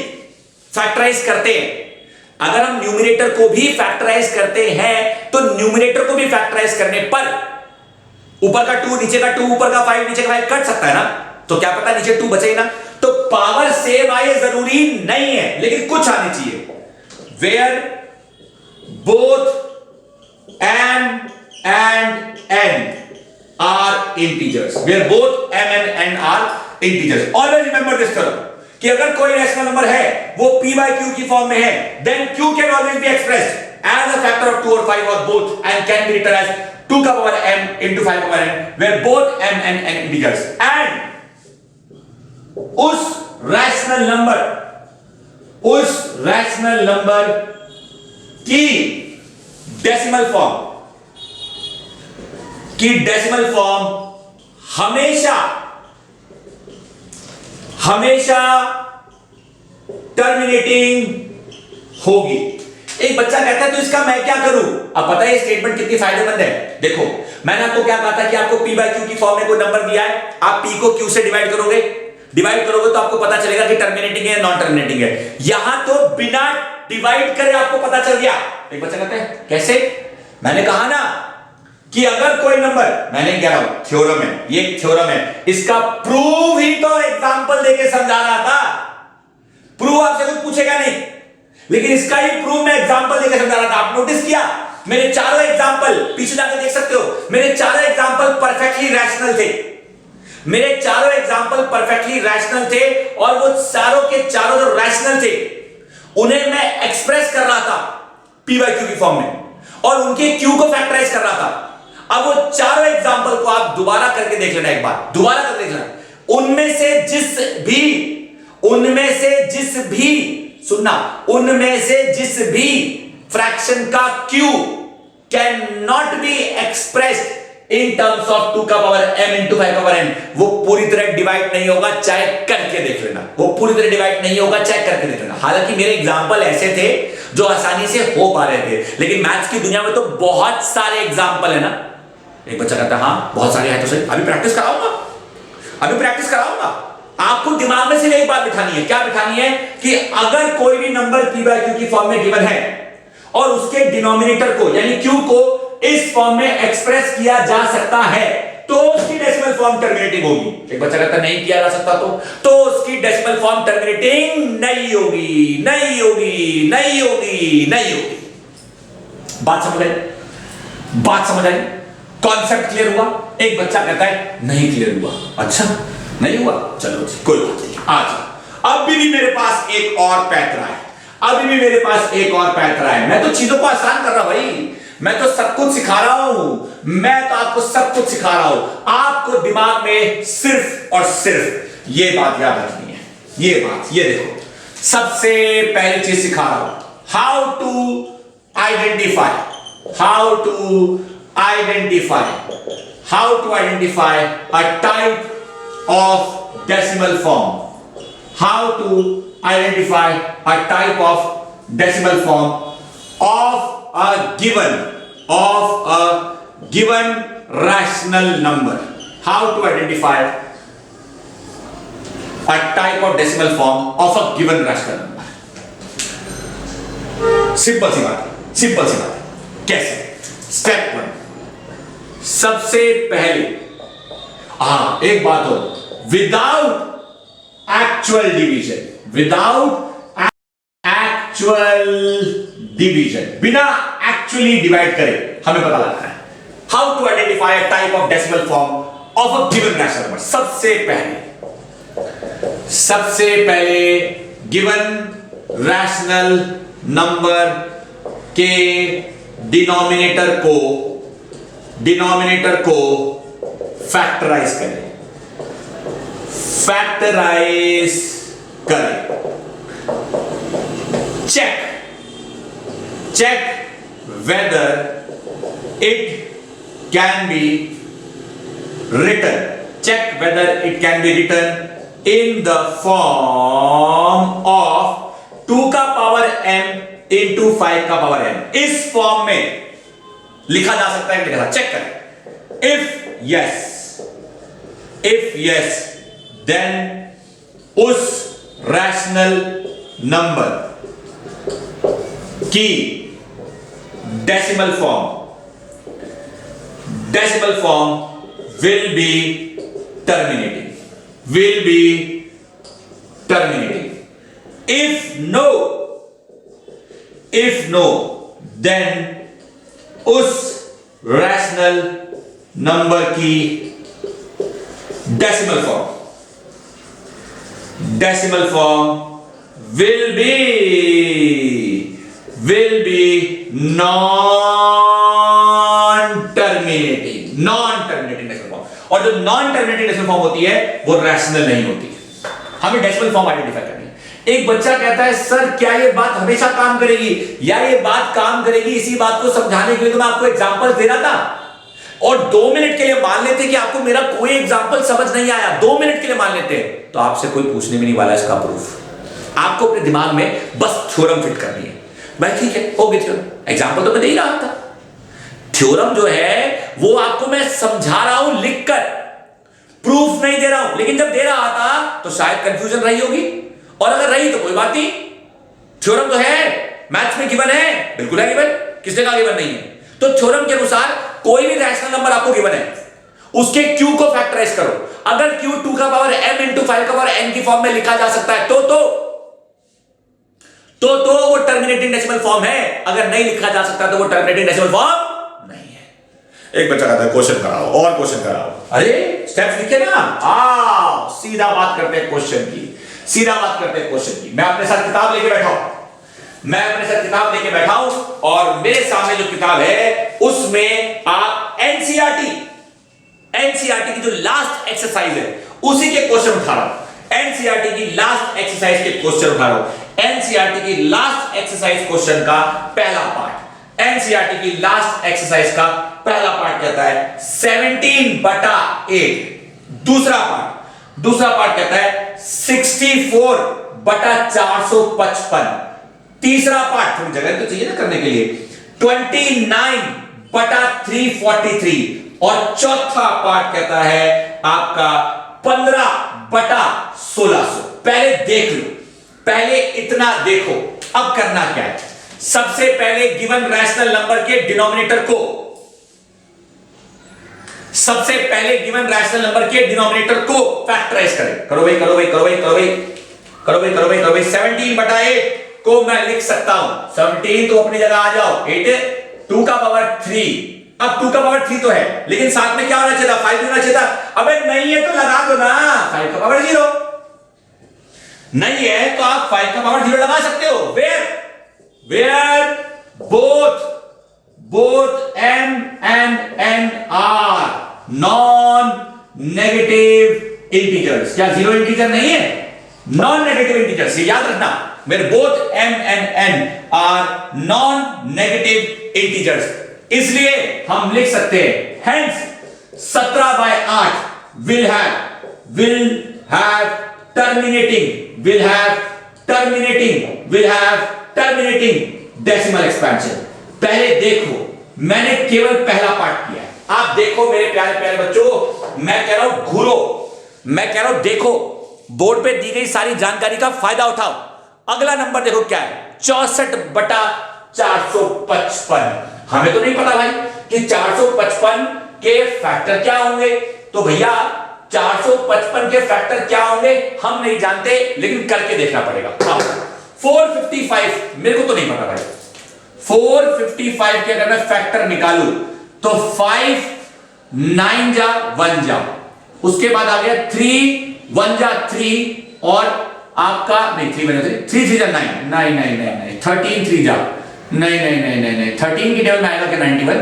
फैक्टराइज करते हैं तो न्यूमरेटर को भी फैक्टराइज करने पर ऊपर का 2 नीचे का 2 ऊपर का 5 नीचे का 5 कट सकता है ना, तो क्या पता नीचे 2 बचे ही ना। तो पावर सेम आए जरूरी नहीं है, लेकिन कुछ आनी चाहिए। Where both m and n are integers, always remember this term कि अगर कोई रैशनल नंबर है वो p by q की फॉर्म में है, then q can always be expressed as a factor of 2 or 5 or both and can be written as 2 का power m into 5 का power n where both m and n integers, and उस rational number की decimal form हमेशा terminating होगी। एक बच्चा कहता है तो इसका मैं क्या करूं? अब पता है ये स्टेटमेंट कितनी फायदेमंद है। देखो मैंने आपको क्या कहा था कि आपको p by q की फॉर्म में कोई नंबर दिया है, आप p को q से डिवाइड करोगे तो आपको पता चलेगा कि टर्मिनेटिंग है नॉन टर्मिनेटिंग है। यहां तो बिना डिवाइड करे आपको पता चल गया। एक बच्चा कहता है कैसे? मैंने कहा ना कि अगर कोई नंबर, मैंने कह रहा हूं थ्योरम है, ये थ्योरम है, इसका प्रूव ही तो एग्जांपल देके समझा रहा था। प्रूव आपसे कुछ पूछेगा नहीं, लेकिन इसका ही प्रूव मैं एग्जांपल देके समझा रहा था। आप नोटिस किया मेरे चारों एग्जांपल, पीछे जाकर देख सकते हो, मेरे चारों एग्जांपल परफेक्टली रैशनल थे और वो चारों के चारों जो रैशनल थे उन्हें मैं एक्सप्रेस कर रहा था p by q की फॉर्म में और उनके q को फैक्टराइज कर रहा था। अब वो चारों एग्जांपल को आप दोबारा करके देख लेना, एक बार दोबारा करके देख लेना। उनमें से जिस भी फ्रैक्शन का q can not be expressed in terms of 2 का पावर m into 5 का पावर n, वो पूरी तरह डिवाइड नहीं होगा, चाहे करके देख लेना। हालांकि मेरे एग्जांपल ऐसे थे जो आसानी से हो पा रहे थे, लेकिन मैथ्स की दुनिया में तो बहुत सारे एग्जांपल है ना। एक बच्चा कहता है हाँ बहुत सारे हैं, तो सही अभी प्रैक्टिस कराऊंगा। आपको दिमाग में सिर्फ एक बात बिठानी है। क्या बिठानी है? कि अगर कोई भी नंबर p by q की फॉर्म में गिवन है और उसके डिनोमिनेटर को यानी q को इस फॉर्म में एक्सप्रेस किया जा सकता है तो उसकी डेसिमल फॉर्म टर्मिनेटिंग होगी। एक बच्चा कहता नहीं किया जा सकता तो उसकी डेसिमल फॉर्म टर्मिनेटिंग नहीं होगी। बात समझ आई? कॉन्सेप्ट क्लियर हुआ? एक बच्चा कहता है नहीं क्लियर हुआ। अच्छा नहीं हुआ, चलो कोई बात नहीं। आज अभी भी मेरे पास एक और पैतरा है। मैं तो चीजों को आसान कर रहा हूं भाई, मैं तो सब कुछ सिखा रहा हूं। आपको दिमाग में सिर्फ और सिर्फ ये बात याद रखनी है। ये देखो, सबसे पहली चीज सिखा रहा हूं, how to identify a type of decimal form. how to identify a type of decimal form of a given rational number. How to identify a type of decimal form of a given rational number. Simple सी बात है। कैसे? Step 1, सबसे पहले एक बात हो, without actual division, बिना एक्चुअली डिवाइड करे हमें पता लगता है how to identify a type of decimal form of a given rational number. सबसे पहले गिवन रैशनल नंबर के डिनोमिनेटर को फैक्टराइज करें। check whether it can be written in the form of 2 का पावर m into 5 का power m। इस form में लिखा जा सकता है कि नहीं? चेक करें। if yes then उस रैशनल नंबर की decimal form will be terminating। if no then उस रैशनल नंबर की decimal form will be non-terminating decimal form. और जो नॉन टर्मिनेटिंग डेसिमल फॉर्म होती है वो रैशनल नहीं होती। हमें डेसिमल फॉर्म आइडेंटिफाई करनी है। एक बच्चा कहता है सर क्या ये बात हमेशा काम करेगी? या ये बात काम करेगी, इसी बात को समझाने के लिए तो मैं आपको एग्जांपल दे रहा था। और 2 मिनट के लिए मान लेते कि आपको मेरा कोई एग्जांपल समझ नहीं आया, 2 मिनट के लिए मान लेते तो आपसे कोई पूछने भी नहीं वाला इसका प्रूफ। आपको अपने दिमाग में बस थ्योरम फिट करनी है। भाई ठीक है, हो गई थ्योरम, एग्जांपल तो मैं दे ही रहा था। थ्योरम जो है वो आपको मैं समझा रहा हूं लिखकर, प्रूफ नहीं दे रहा हूं। लेकिन जब दे रहा था तो शायद कंफ्यूजन रही होगी, और अगर रही तो कोई बात नहीं। थ्योरम तो है, मैथ्स में गिवन है, बिल्कुल है गिवन, किसने कहा गिवन नहीं है? तो थ्योरम के अनुसार कोई भी रैशनल नंबर आपको गिवन है, उसके q को फैक्टराइज करो। अगर q 2 का पावर m इंटू 5 का पावर n की फॉर्म में लिखा जा सकता है तो वो टर्मिनेटिंग डेसिमल फॉर्म है। अगर नहीं लिखा जा सकता तो वो टर्मिनेटिंग डेसिमल फॉर्म नहीं है। एक बच्चा कहता है क्वेश्चन कराओ और क्वेश्चन कराओ। अरे स्टेप्स लिखे ना, आओ सीधा बात करते हैं क्वेश्चन की। मैं अपने साथ किताब लेके बैठा हूं और मेरे सामने जो किताब है उसमें आप एनसीईआरटी की जो लास्ट एक्सरसाइज है उसी के क्वेश्चन उठा रहा हूं। एनसीईआरटी की लास्ट एक्सरसाइज के क्वेश्चन उठा रहा हूं। एनसीईआरटी की लास्ट एक्सरसाइज क्वेश्चन का पहला पार्ट। एनसीईआरटी की लास्ट एक्सरसाइज का पहला पार्ट कहता है 17/8। दूसरा पार्ट कहता है 64/455। तीसरा पार्ट, थोड़ी जगह तो चाहिए ना करने के लिए, 29/343। और चौथा पार्ट कहता है आपका 15/1600। पहले देख लो, पहले इतना देखो। अब करना क्या है? सबसे पहले गिवन रैशनल नंबर के डिनोमिनेटर को फैक्टराइज करें। करो भाई 17/8 को मैं लिख सकता हूं। 17 तो अपनी जगह आ जाओ, 8 2 का पावर 3। अब 2 का पावर 3 तो है, लेकिन साथ में क्या होना चाहिए था? 5 होना चाहिए था। अबे नहीं है तो लगा दो ना 5 का पावर 0। नहीं है तो आप 5 का पावर 0 लगा सकते हो। where both m and n are non-negative integers। क्या 0 इंटीजर नहीं है? non-negative integers, ये याद रखना। where both m and n are non-negative integers, इसलिए हम लिख सकते हैं hence 17/8 will have terminating will have terminating decimal expansion। पहले देखो, मैंने केवल पहला पार्ट किया है। आप देखो मेरे प्यारे प्यारे बच्चों, मैं कह रहा हूं घूरो, मैं कह रहा हूं देखो, बोर्ड पे दी गई सारी जानकारी का फायदा उठाओ। अगला नंबर देखो क्या है, 64/455। हमें तो नहीं पता भाई कि 455 के फैक्टर क्या होंगे, तो भैया 455 के फैक्टर क्या होंगे हम नहीं जानते, लेकिन करके देखना पड़ेगा। 455 मेरे को तो नहीं पता भाई, 455 के अगर मैं फैक्टर निकालूं तो 5 9 जा 1 जा, उसके बाद आ गया 3 1 जा 3 और आपका नहीं 3 1 3 3 3 जा 9 9 9 9 13 3 जा नहीं नहीं नहीं नहीं नहीं 13 की टेबल में आएगा क्या 91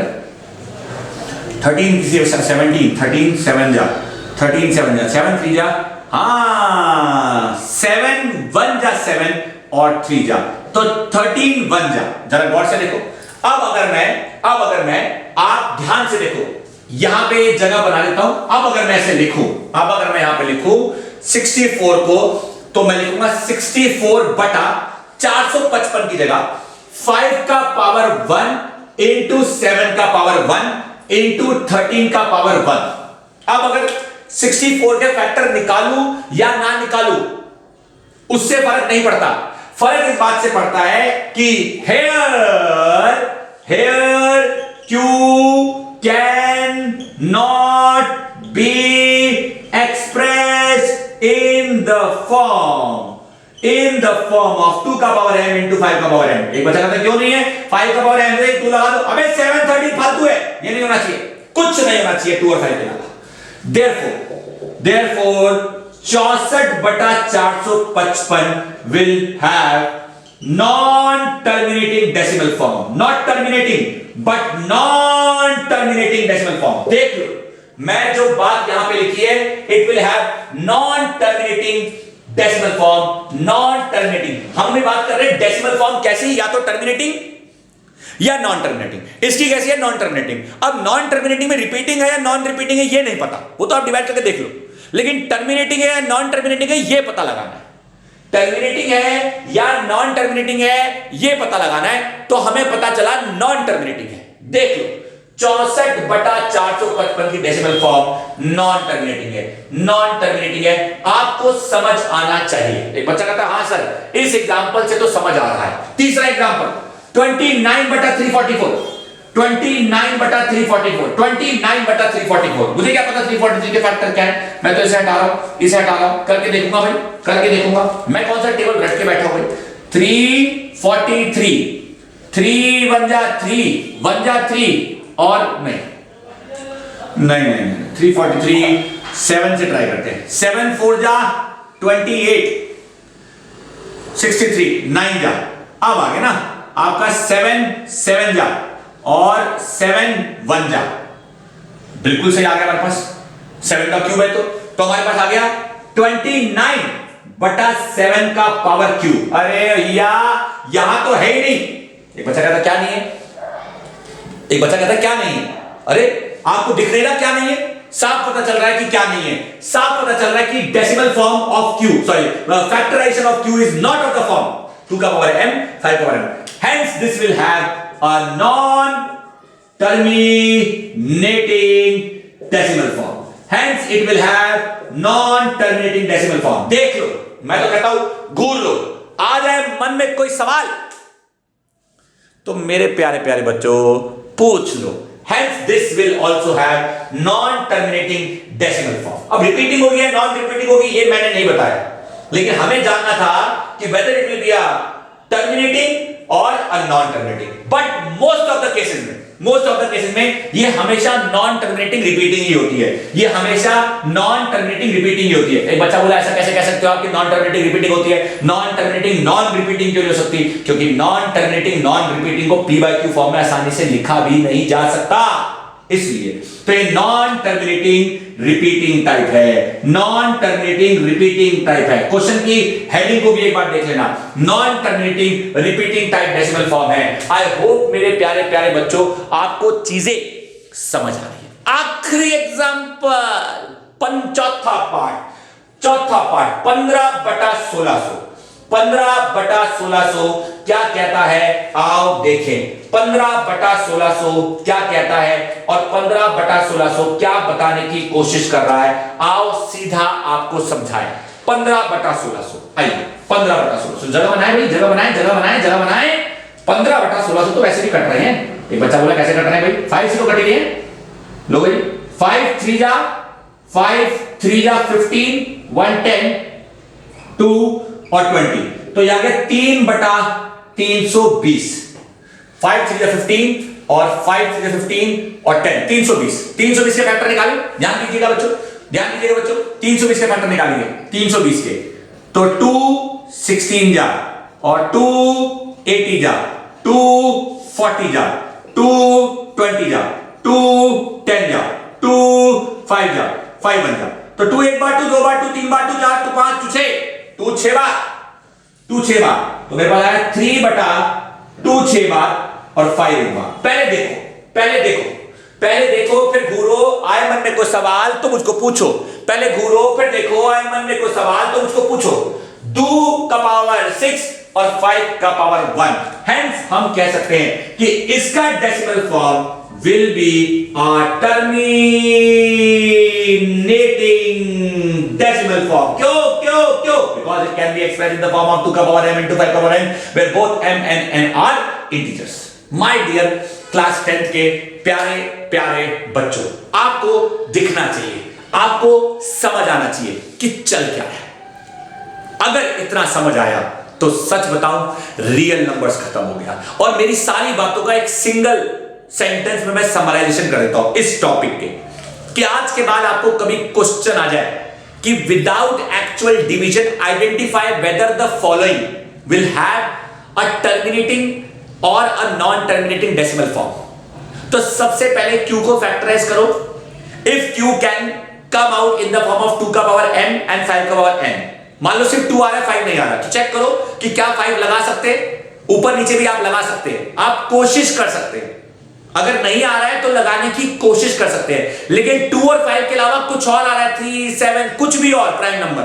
13 किसी 17 13 7 जा 13 7 जा 7 3 जा हाँ 7 1 जा 7 और 3 जा तो 13 1 जा। जरा गौर से देखो, अब अगर मैं आप ध्यान से देखो, यहां पे जगह बना लेता हूं। अब अगर मैं ऐसे लिखूं, अब अगर मैं यहां पे लिखूं 64 को, तो मैं लिखूंगा 64 बटा 455 की जगह 5 का पावर 1 इंटू 7 का पावर 1 इंटू 13 का पावर 1। अब अगर 64 के फैक्टर निकालूं या ना निकालूं उससे फर्क नहीं पड़ता, फर्क इस बात से पड़ता है कि here q can not be expressed in the form of 2 का पावर m into 5 का पावर m। एक बच्चा कहता है क्यों नहीं है, 5 का पावर m से 2 लगा दो। अबे 7 13 फालतू है, ये नहीं होना चाहिए, कुछ नहीं होना चाहिए 2 और 5 के अलावा। therefore 64/455 will have non-terminating decimal form, not terminating but non-terminating decimal form। देख लो, मैं जो बात यहां पे लिखी है, it will have non-terminating decimal form, non-terminating। हम भी बात कर रहे हैं डेसिमल फॉर्म कैसी, या तो टर्मिनेटिंग या नॉन टर्मिनेटिंग। इसकी कैसी है, नॉन टर्मिनेटिंग। अब नॉन टर्मिनेटिंग में रिपीटिंग है या नॉन रिपीटिंग है ये नहीं पता, वो तो आप डिवाइड करके देख लो, लेकिन टर्मिनेटिंग है या नॉन टर्मिनेटिंग है ये पता लगाना है। टर्मिनेटिंग है या नॉन टर्मिनेटिंग है ये पता लगाना है, तो हमें पता चला नॉन टर्मिनेटिंग है। देख लो 64/455 की डेसिमल फॉर्म नॉन टर्मिनेटिंग है, नॉन टर्मिनेटिंग है, आपको समझ आना चाहिए। एक बच्चा कहता है हाँ सर इस एग्जांपल से तो समझ आ रहा है। तीसरा एग्जांपल 29/344, 29/344, मुझे क्या पता 343 के फैक्टर क्या है, मैं तो इसे हटा रहा हूं, इसे हटा रहा हूं, करके देखूंगा भाई, करके देखूंगा। मैं कौन सा टेबल रट के बैठा हूं भाई, 343 3 1 जा 3 1 जा 3 और नहीं 343 7 से ट्राई करते हैं, 7 4 जा 28 63 9 जा, अब आ गया ना आपका 7 7 जा और 7 1 जा, बिल्कुल सही आ गया हमारे पास, 7 का क्यूब है तो हमारे पास आ गया 29/7 का पावर क्यूब। अरे भैया यहां तो है ही नहीं। एक बच्चा कहता क्या नहीं है, एक बच्चा कहता क्या नहीं है, अरे आपको दिख रहा क्या नहीं है, साफ पता चल रहा है कि क्या नहीं है, साफ पता चल रहा है कि decimal form of q, sorry factorization of q is not of the form 2 का पावर m 5 का power m, hence this will have a non terminating decimal form, hence it will have non terminating decimal form। देख लो, मैं तो कहता हूं घूर लो, आ जाए मन में कोई सवाल तो मेरे प्यारे प्यारे बच्चों पूछ लो। hence this will also have non terminating decimal form। अब रिपीटिंग होगी या नॉन रिपीटिंग होगी ये मैंने नहीं बताया, लेकिन हमें जानना था कि whether it will be a terminating और non terminating, but most of the cases में ये हमेशा नॉन टर्मिनेटिंग रिपीटिंग ही होती है, ये हमेशा नॉन टर्मिनेटिंग रिपीटिंग ही होती है। एक बच्चा बोला ऐसा कैसे कह सकते हो आप कि नॉन टर्मिनेटिंग रिपीटिंग होती है, नॉन टर्मिनेटिंग नॉन रिपीटिंग क्यों नहीं हो सकती, क्योंकि नॉन टर्मिनेटिंग नॉन रिपीटिंग को p/q फॉर्म में आसानी से लिखा भी नहीं जा सकता, इसलिए तो ये नॉन टर्मिनेटिंग रिपीटिंग टाइप है, नॉन टर्मिनेटिंग रिपीटिंग टाइप है। क्वेश्चन की हेडिंग को भी एक बार देख लेना, non terminating repeating type decimal form है। आई होप मेरे प्यारे प्यारे बच्चों आपको चीजें समझ आ रही है। आखिरी एग्जांपल, चौथा पार्ट चौथा पार्ट 15/1600। 15/1600 क्या कहता है, आओ देखें 15/1600 क्या कहता है और 15/1600 क्या बताने की कोशिश कर रहा है। आओ सीधा आपको समझाएं। 15/1600, आइए 15/1600 जगह बनाए भाई, जगह बनाए, जगह बनाए, जगह बनाए। 15/1600 तो वैसे भी कट रहे हैं। एक बच्चा बोला कैसे कट रहे हैं भाई, 5 से तो कट गए। लो भाई 5 3 जा 15, 110, 2 और 20, तो यह आ गया 3/320। 5 3 जा 15 और 5 3 जा 15 और 10, 320। 320 के फैक्टर निकालें, ध्यान दीजिएगा बच्चों, ध्यान दीजिएगा बच्चों। 320 के फैक्टर निकालेंगे, 320 के तो 2 16 जा और 2 80 जा, 2 40 जा, 2 20 जा, 2 10 जा, 2 5 जा, 5 बन जा। तो 2 एक बार, 2 दो बार, 2 तीन बार, 2 4, 2 5, 2 6, 2 6 बार, 2 6 बार। तो मेरे पास आया 3/2 6 बार और 5 एक बार। पहले देखो, पहले देखो, पहले देखो, फिर घूरो, आए मन में कोई सवाल तो मुझको पूछो। पहले घूरो, फिर देखो, आए मन में कोई सवाल तो मुझको पूछो। 2 का पावर 6 और 5 का पावर 1। हेंस हम कह सकते हैं कि इसका decimal form will be a terminating decimal form. क्यों? Because it can be expressed in the form of 2 का power m into 5 का power n, where both m and n are integers. My dear class 10th के प्यारे प्यारे बच्चों, आपको दिखना चाहिए, आपको समझ आना चाहिए कि चल क्या है। अगर इतना समझ आया तो सच बताऊं, रियल नंबर्स खत्म हो गया। और मेरी सारी बातों का एक सिंगल सेंटेंस में मैं समराइजेशन कर देता हूं इस टॉपिक के, कि आज के बाद आपको कभी क्वेश्चन आ जाए कि without actual division identify whether the following will have a terminating और a non terminating decimal form, तो सबसे पहले Q को फैक्टराइज करो। If Q can come out in the form of 2 का पावर m एंड 5 का पावर n, मान लो सिर्फ 2 आ रहा है 5 नहीं आ रहा, तो चेक करो कि क्या 5 लगा सकते हैं। ऊपर नीचे भी आप लगा सकते हैं, आप कोशिश कर सकते हैं। अगर नहीं आ रहा है तो लगाने की कोशिश कर सकते हैं, लेकिन 2 और 5 के अलावा कुछ और आ रहा है, 3 7 कुछ भी और प्राइम नंबर,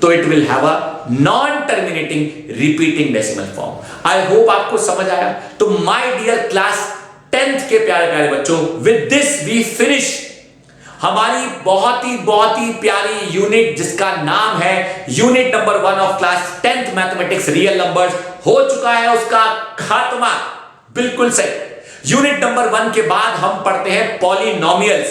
तो it will have a non terminating repeating decimal form. I hope आपको समझ आया। तो माय डियर क्लास 10th के प्यारे प्यारे बच्चों, विद दिस वी फिनिश हमारी बहुत ही प्यारी यूनिट जिसका नाम है unit number 1 of class 10th mathematics real numbers. हो चुका है उसका खात्मा, बिल्कुल सही। यूनिट नंबर 1 के बाद हम पढ़ते हैं पॉलिनोमियल्स।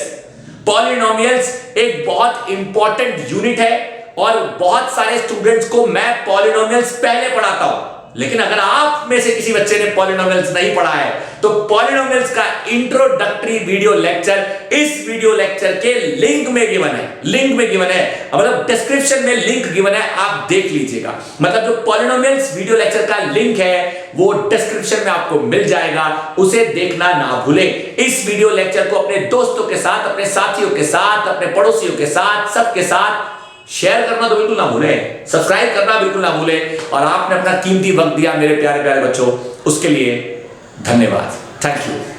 पॉलिनोमियल्स एक बहुत इंपॉर्टेंट यूनिट है और बहुत सारे स्टूडेंट्स को मैं पॉलिनोमियल्स पहले पढ़ाता हूं, लेकिन अगर आप में से किसी बच्चे ने पॉलिनोमियल्स नहीं पढ़ा है तो पॉलिनोमियल्स का इंट्रोडक्टरी वीडियो लेक्चर इस वीडियो लेक्चर के लिंक में गिवन है, मतलब डिस्क्रिप्शन में लिंक गिवन है, आप देख लीजिएगा। मतलब जो पॉलिनोमियल्स वीडियो लेक्चर का लिंक है वो डिस्क्रिप्शन में आपको मिल जाएगा, उसे देखना ना भूलें। इस वीडियो लेक्चर को अपने दोस्तों के साथ, अपने साथियों के साथ, अपने पड़ोसियों के साथ, सबके साथ शेयर करना तो बिल्कुल ना भूलें, सब्सक्राइब करना बिल्कुल ना भूलें। और आपने अपना कीमती वक्त दिया मेरे प्यारे प्यारे बच्चों, उसके लिए धन्यवाद। Thank you.